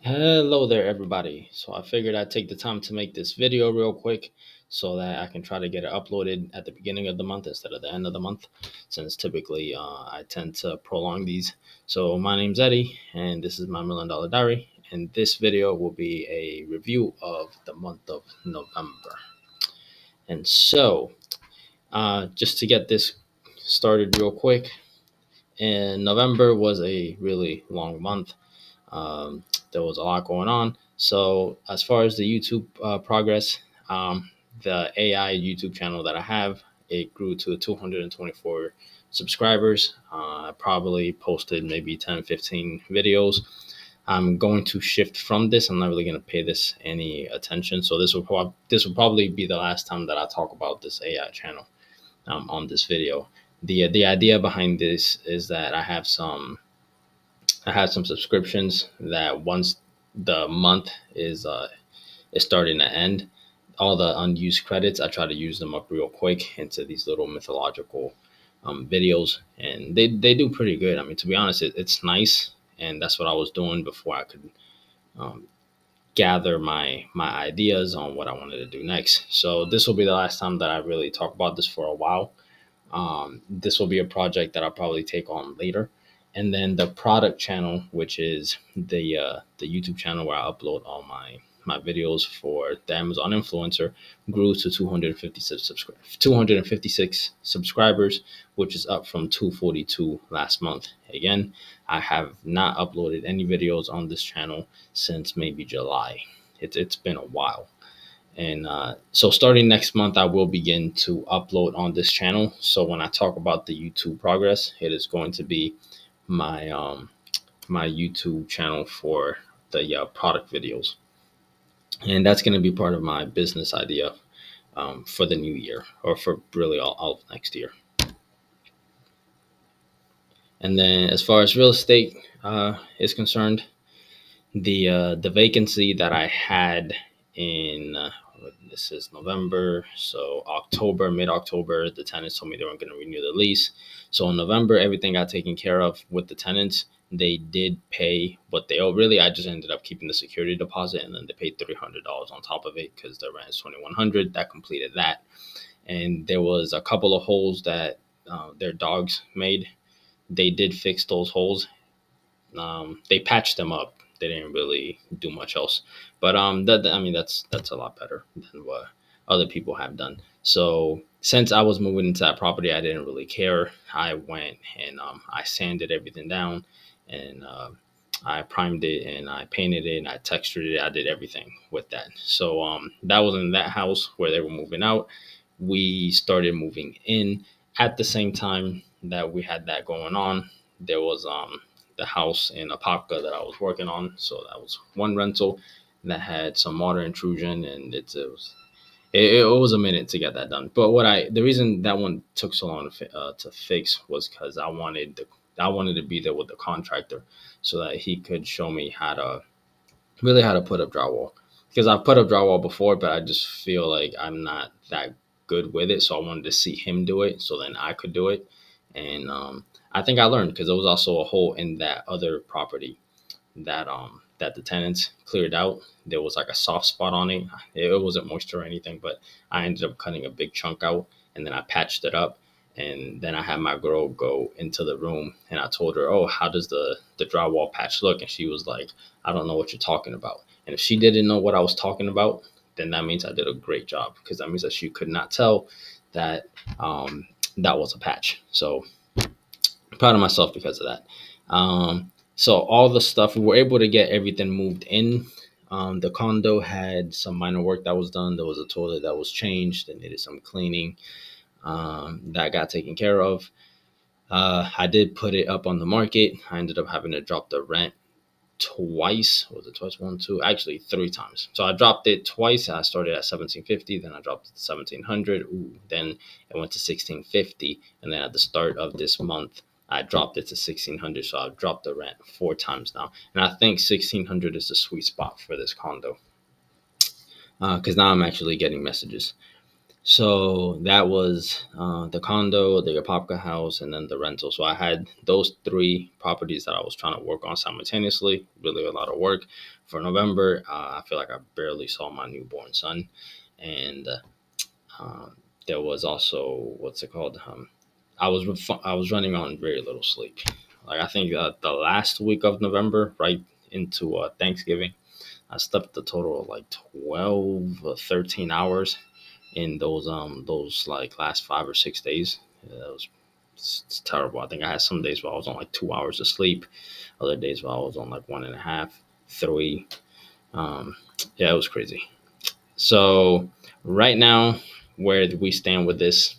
Hello there, everybody. So I figured I'd take the time to make this video real quick so that I can try to get it uploaded at the beginning of the month instead of the end of the month, since typically I tend to prolong these. So my name's Eddie, and this is my $1 Million Diary, and this video will be a review of the month of November. And so, just to get this started real quick, and November was a really long month. There was a lot going on. So as far as the YouTube progress, the AI YouTube channel that I have, it grew to 224 subscribers. I probably posted maybe 10, 15 videos. I'm going to shift from this. I'm not really going to pay this any attention. So this will probably be the last time that I talk about this AI channel on this video. The idea behind this is that I have some subscriptions that once the month is starting to end, all the unused credits, I try to use them up real quick into these little mythological videos, and they do pretty good. I mean, to be honest, it's nice, and that's what I was doing before I could um, gather my ideas on what I wanted to do next. So this will be the last time that I really talk about this for a while. This will be a project that I'll probably take on later. And then the product channel, which is the YouTube channel where I upload all my videos for the Amazon influencer, grew to 256 subscribers, which is up from 242 last month. Again, I have not uploaded any videos on this channel since maybe July. It's been a while. And so starting next month, I will begin to upload on this channel. So when I talk about the YouTube progress, it is going to be my my YouTube channel for the product videos, and that's going to be part of my business idea for the new year, or for really all of next year. And then as far as real estate is concerned, the vacancy that I had in this is November, so October, mid October, the tenants told me they weren't going to renew the lease. So in November, everything got taken care of with the tenants. They did pay what they owe. Really, I just ended up keeping the security deposit, and then they paid $300 on top of it because the rent is 2,100. That completed that, and there was a couple of holes that their dogs made. They did fix those holes. They patched them up. They didn't really do much else, but I mean that's a lot better than what other people have done. So since I was moving into that property, I didn't really care. I went and I sanded everything down, and I primed it, and I painted it, and I textured it. I did everything with that. So that was in that house where they were moving out. We started moving in at the same time that we had that going on. There was the house in Apopka that I was working on. So that was one rental that had some water intrusion, and it was a minute to get that done. But the reason that one took so long to fix was because I wanted to be there with the contractor so that he could show me how to put up drywall, because I've put up drywall before, but I just feel like I'm not that good with it. So I wanted to see him do it so then I could do it. And I think I learned because there was also a hole in that other property that the tenants cleared out. There was like a soft spot on it. It wasn't moisture or anything, but I ended up cutting a big chunk out, and then I patched it up. And then I had my girl go into the room, and I told her, "Oh, how does the drywall patch look?" And she was like, "I don't know what you're talking about." And if she didn't know what I was talking about, then that means I did a great job, because that means that she could not tell that that was a patch. So I'm proud of myself because of that. So all the stuff, we were able to get everything moved in. The condo had some minor work that was done. There was a toilet that was changed and needed some cleaning. That got taken care of. I did put it up on the market. I ended up having to drop the rent twice. Was it twice? One, two, actually three times. So I dropped it twice. I started at 1750, then I dropped it to 1700. Ooh, then it went to 1650, and then at the start of this month, I dropped it to 1600. So I've dropped the rent four times now, and I think 1600 is the sweet spot for this condo, because now I'm actually getting messages. So that was the condo, the Apopka house, and then the rental. So I had those three properties that I was trying to work on simultaneously. Really a lot of work. For November, I feel like I barely saw my newborn son, and um, there was also what's it called? I was running on very little sleep. Like I think the last week of November, right into Thanksgiving, I slept a total of like 12 or 13 hours in those like last 5 or 6 days. Yeah, it's terrible. I think I had some days where I was on like 2 hours of sleep, other days where I was on like one and a half, three. Um, yeah, it was crazy. So right now, where we stand with this,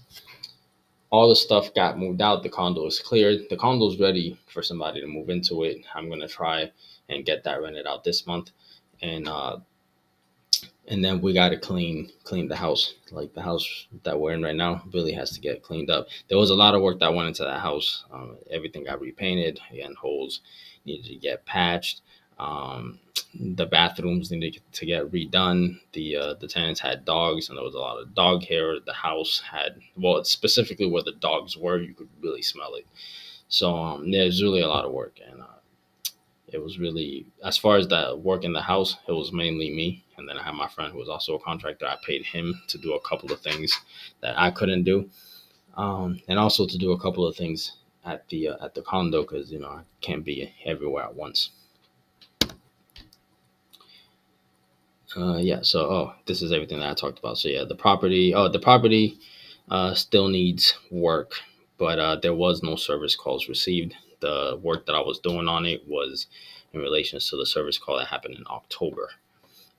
all the stuff got moved out. The condo is cleared. The condo is ready for somebody to move into it. I'm gonna try and get that rented out this month, and and then we got to clean the house. Like the house that we're in right now really has to get cleaned up. There was a lot of work that went into that house. Everything got repainted. Again, holes needed to get patched. The bathrooms needed to get redone. The tenants had dogs, and there was a lot of dog hair. The house had, well, specifically where the dogs were, you could really smell it. So there's really a lot of work, and it was really, as far as the work in the house, it was mainly me. And then I had my friend who was also a contractor. I paid him to do a couple of things that I couldn't do, and also to do a couple of things at the condo because I can't be everywhere at once. Yeah. So this is everything that I talked about. So yeah, the property. Oh, the property still needs work, but there was no service calls received. The work that I was doing on it was in relation to the service call that happened in October.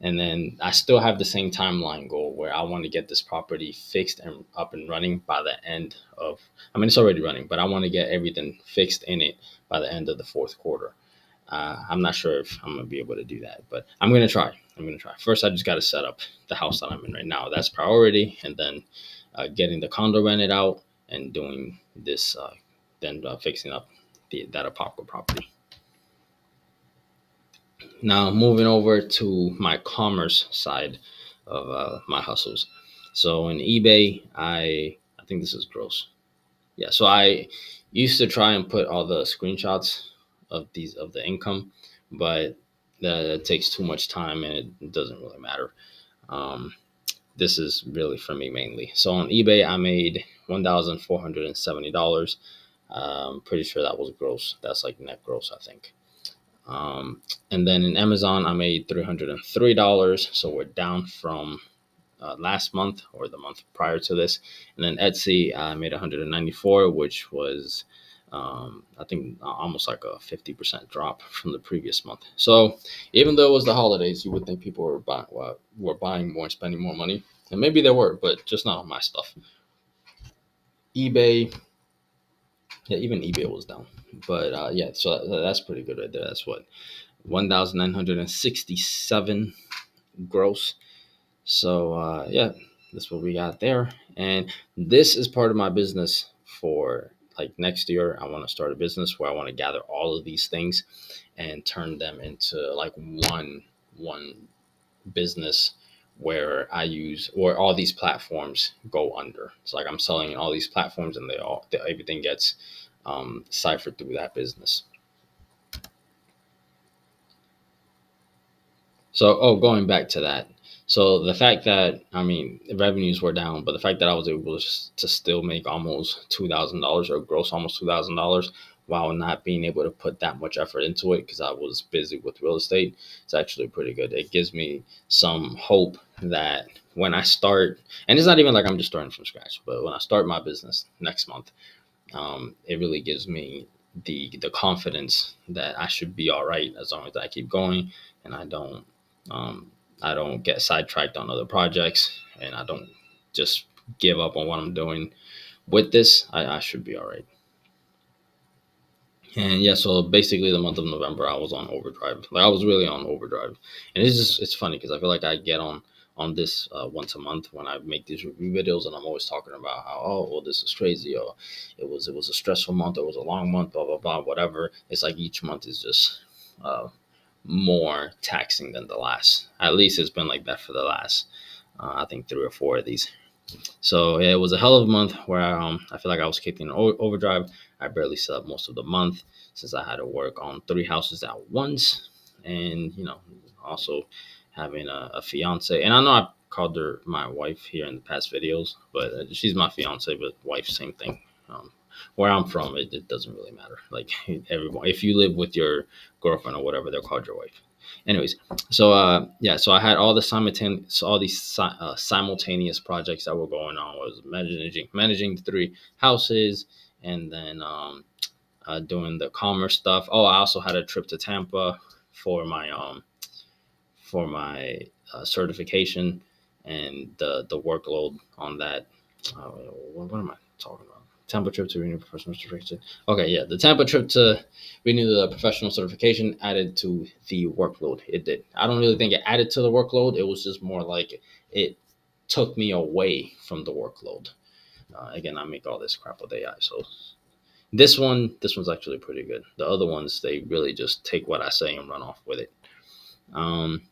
And then I still have the same timeline goal where I want to get this property fixed and up and running by the end of, I mean, it's already running, but I want to get everything fixed in it by the end of the fourth quarter. I'm not sure if I'm going to be able to do that, but I'm going to try. I'm going to try. First, I just got to set up the house that I'm in right now. That's priority. And then getting the condo rented out and doing this, then fixing up that Apopka property. Now, moving over to my commerce side of my hustles. So in eBay, I think this is gross. Yeah, so I used to try and put all the screenshots of the income, but that takes too much time and it doesn't really matter. Um, this is really for me mainly. So on eBay, I made $1,470. Pretty sure that was gross. That's like net gross, I think. Um, and then in Amazon, I made $303. So we're down from last month or the month prior to this. And then Etsy, I made 194, which was, I think, almost like a 50% drop from the previous month. So even though it was the holidays, you would think people were buying more and spending more money. And maybe they were, but just not on my stuff. eBay, yeah, even eBay was down. But yeah, so that's pretty good right there. That's what 1,967 gross. So yeah, that's what we got there. And this is part of my business for like next year. I want to start a business where I want to gather all of these things and turn them into like one business where I use where all these platforms go under. It's like I'm selling in all these platforms and everything gets ciphered through that business. So, going back to that. So the fact that I mean the revenues were down, but the fact that I was able to still make almost $2,000 or gross almost $2,000 while not being able to put that much effort into it because I was busy with real estate, it's actually pretty good. It gives me some hope that when I start, and it's not even like I'm just starting from scratch, but when I start my business next month, it really gives me the confidence that I should be all right as long as I keep going and um, I don't get sidetracked on other projects and I don't just give up on what I'm doing with this. I should be all right. And yeah, so basically the month of November, I was on overdrive. Like I was really on overdrive, and it's funny because I feel like I get on this once a month when I make these review videos, and I'm always talking about how well this is crazy or it was a stressful month, or it was a long month, blah blah blah, whatever. It's like each month is just uh, more taxing than the last. At least it's been like that for the last I think 3 or 4 of these. So yeah, it was a hell of a month where I feel like I was kicking in overdrive. I barely slept most of the month since I had to work on three houses at once, and also having a fiance. And I know I called her my wife here in the past videos, but she's my fiance, but wife, same thing. Um, where I'm from, it doesn't really matter. Like everyone, if you live with your girlfriend or whatever, they're called your wife. Anyways, so yeah, so I had all the simultaneous projects that were going on. I was managing the three houses, and then doing the commerce stuff. Oh, I also had a trip to Tampa for my certification, and the workload on that. What am I talking about? Tampa trip to renew professional certification. Okay, yeah, the Tampa trip to renew the professional certification added to the workload. It did. I don't really think it added to the workload. It was just more like it took me away from the workload. Again, I make all this crap with AI, so this one's actually pretty good. The other ones, they really just take what I say and run off with it. Um,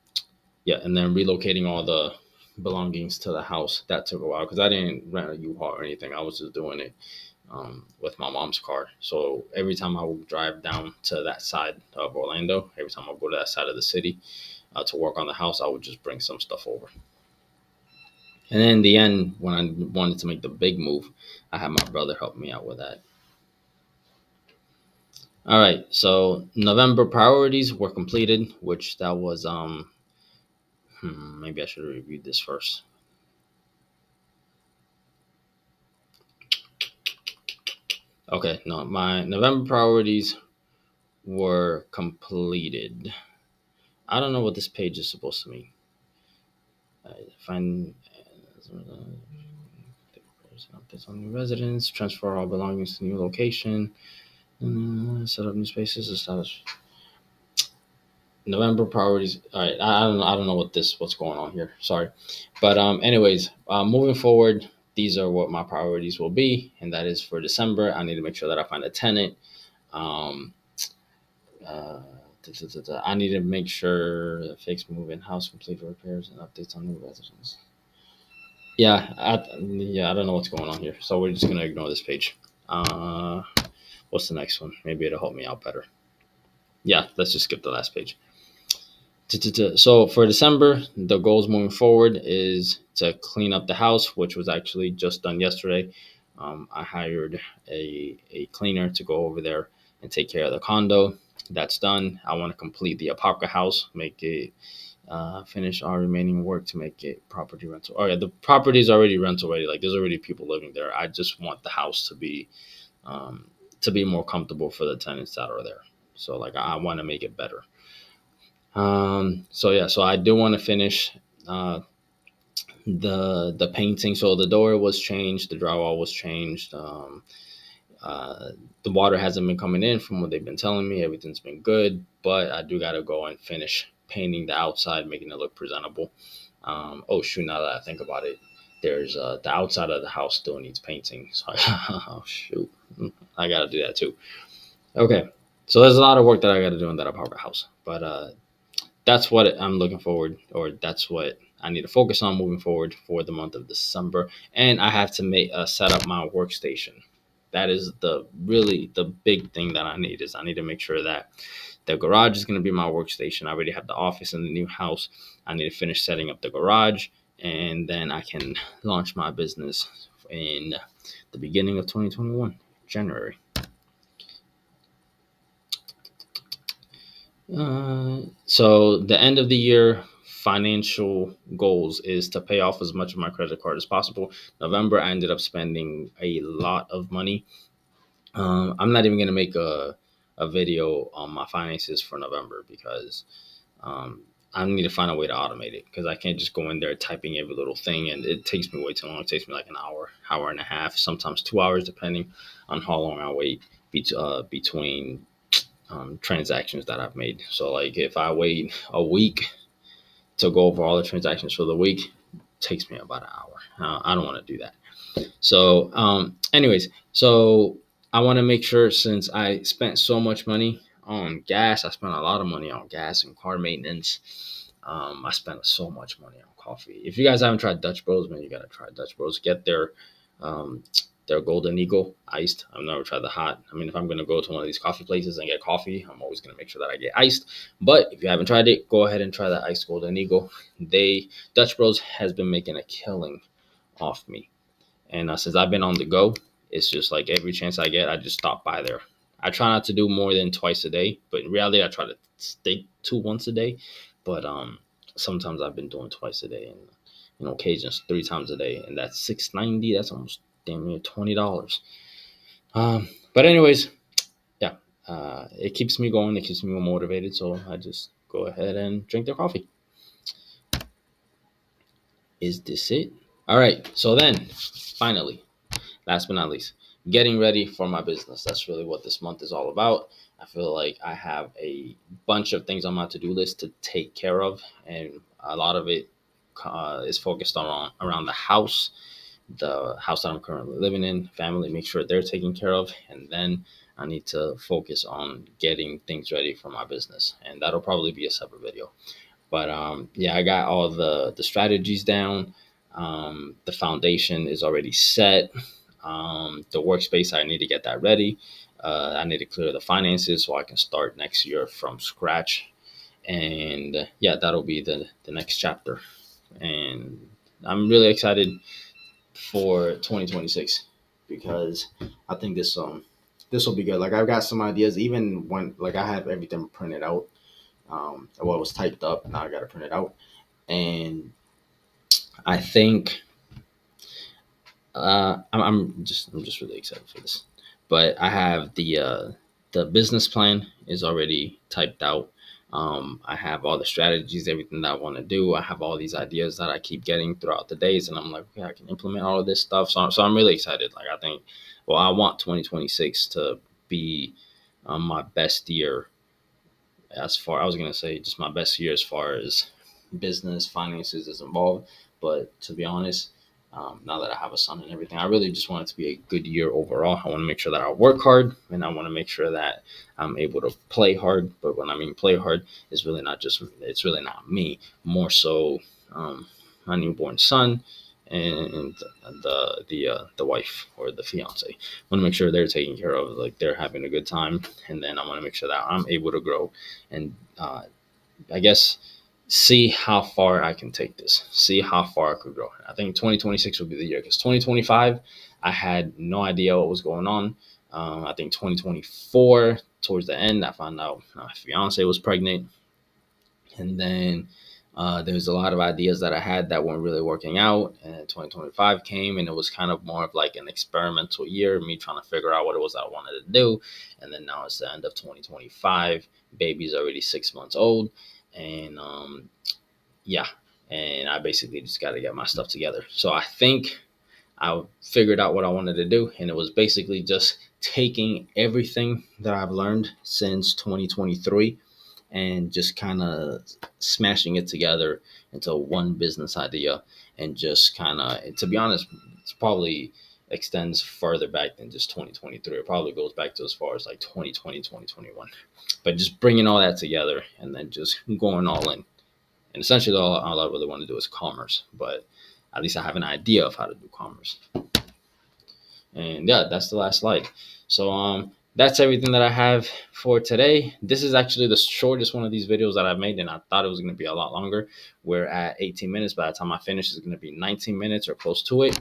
yeah, and then relocating all the belongings to the house, that took a while because I didn't rent a U-Haul or anything. I was just doing it with my mom's car. So every time I would drive down to that side of Orlando, every time I would go to that side of the city to work on the house, I would just bring some stuff over. And then in the end, when I wanted to make the big move, I had my brother help me out with that. All right, so November priorities were completed, which that was maybe I should have reviewed this first. Okay, no, my November priorities were completed. I don't know what this page is supposed to mean. Find updates on new residents, transfer all belongings to new location, set up new spaces, establish November priorities. All right, I don't know what's going on here. Sorry, but anyways, moving forward, these are what my priorities will be, and that is for December. I need to make sure that I find a tenant. Um, uh, I need to make sure the fixed move-in house complete repairs and updates on new residents. Yeah, I don't know what's going on here, so we're just gonna ignore this page. Uh, what's the next one? Maybe it'll help me out better. Yeah, let's just skip the last page. So for December, the goals moving forward is to clean up the house, which was actually just done yesterday. I hired a cleaner to go over there and take care of the condo. That's done. I want to complete the Apopka house, make it finish our remaining work to make it property rental. Oh yeah, the property is already rental ready. Like there's already people living there. I just want the house to be more comfortable for the tenants that are there. So like I want to make it better. So yeah, so I do want to finish uh, the painting. So the door was changed, the drywall was changed. Uh, the water hasn't been coming in from what they've been telling me. Everything's been good, but I do got to go and finish painting the outside, making it look presentable. Oh shoot! Now that I think about it, there's the outside of the house still needs painting. So oh shoot, I got to do that too. Okay, so there's a lot of work that I got to do in that apartment house, but that's what I'm looking forward, or that's what I need to focus on moving forward for the month of December. And I have to make set up my workstation. That is the big thing that I need is I need to make sure that the garage is going to be my workstation. I already have the office in the new house. I need to finish setting up the garage, and then I can launch my business in the beginning of 2021, January. So the end of the year financial goals is to pay off as much of my credit card as possible. November, I ended up spending a lot of money. I'm not even gonna make a video on my finances for November because um, I need to find a way to automate it because I can't just go in there typing every little thing, and it takes me way too long. It takes me like an hour, hour and a half, sometimes 2 hours, depending on how long I wait between transactions that I've made. So like if I wait a week to go over all the transactions for the week, it takes me about an hour. I don't want to do that. So anyways, so I want to make sure since I spent so much money on gas, I spent a lot of money on gas and car maintenance. I spent so much money on coffee. If you guys haven't tried Dutch Bros, man, you gotta try Dutch Bros. Get um, their Golden Eagle iced. I've never tried the hot. I mean, if I'm gonna go to one of these coffee places and get coffee, I'm always gonna make sure that I get iced. But if you haven't tried it, go ahead and try the iced Golden Eagle. They Dutch Bros has been making a killing off me. And since I've been on the go, it's just like every chance I get, I just stop by there. I try not to do more than twice a day, but in reality, I try to stick to once a day. But sometimes I've been doing twice a day, and occasions 3 times a day, and that's 6.90. That's almost damn near $20. But anyways, yeah, it keeps me going. It keeps me motivated, so I just go ahead and drink their coffee. Is this it? All right. So then, finally, last but not least, getting ready for my business. That's really what this month is all about. I feel like I have a bunch of things on my to-do list to take care of, and a lot of it is focused on around the house that I'm currently living in, family, make sure they're taken care of, and then I need to focus on getting things ready for my business, and that'll probably be a separate video. But yeah, I got all the strategies down. The foundation is already set. The workspace, I need to get that ready. I need to clear the finances so I can start next year from scratch. And yeah, that'll be the next chapter. And I'm really excited for 2026 because I think this will be good. Like I've got some ideas, even when like I have everything printed out. Well, it was typed up. Now I got to print it out, and I think I'm just really excited for this. But I have the business plan is already typed out. I have all the strategies, everything that I want to do. I have all these ideas that I keep getting throughout the days, and I'm like, okay, I can implement all of this stuff. So I'm really excited. Like I think, well, I want 2026 to be my best year as far I was gonna say just my best year as far as business finances is involved. But to be honest, now that I have a son and everything, I really just want it to be a good year overall. I want to make sure that I work hard, and I want to make sure that I'm able to play hard. But when I mean play hard, it's really not me, more so my newborn son and the wife or the fiance. I want to make sure they're taken care of, like they're having a good time, and then I want to make sure that I'm able to grow and I guess see how far I can take this, see how far I could grow. I think 2026 will be the year because 2025 I had no idea what was going on. I think 2024 towards the end I found out my fiance was pregnant, and then there's a lot of ideas that I had that weren't really working out. And 2025 came, and it was kind of more of like an experimental year, me trying to figure out what it was I wanted to do. And then now it's the end of 2025. Baby's already 6 months old, and yeah, and I basically just got to get my stuff together. So I think I figured out what I wanted to do, and it was basically just taking everything that I've learned since 2023 and just kind of smashing it together into one business idea, and just kind of, to be honest, it's probably extends further back than just 2023. It probably goes back to as far as like 2020, 2021. But just bringing all that together and then just going all in. And essentially all I really want to do is commerce, but at least I have an idea of how to do commerce. And yeah, that's the last slide. So that's everything that I have for today. This is actually the shortest one of these videos that I've made, and I thought it was going to be a lot longer. We're at 18 minutes. By the time I finish, it's going to be 19 minutes or close to it.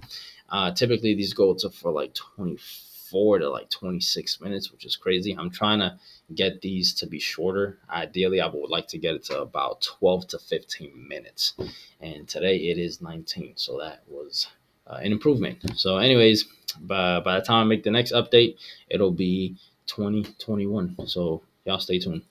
Typically, these go to for like 24 to like 26 minutes, which is crazy. I'm trying to get these to be shorter. Ideally, I would like to get it to about 12 to 15 minutes. And today it is 19, so that was an improvement. So, anyways, by the time I make the next update, it'll be 2021. So, y'all stay tuned.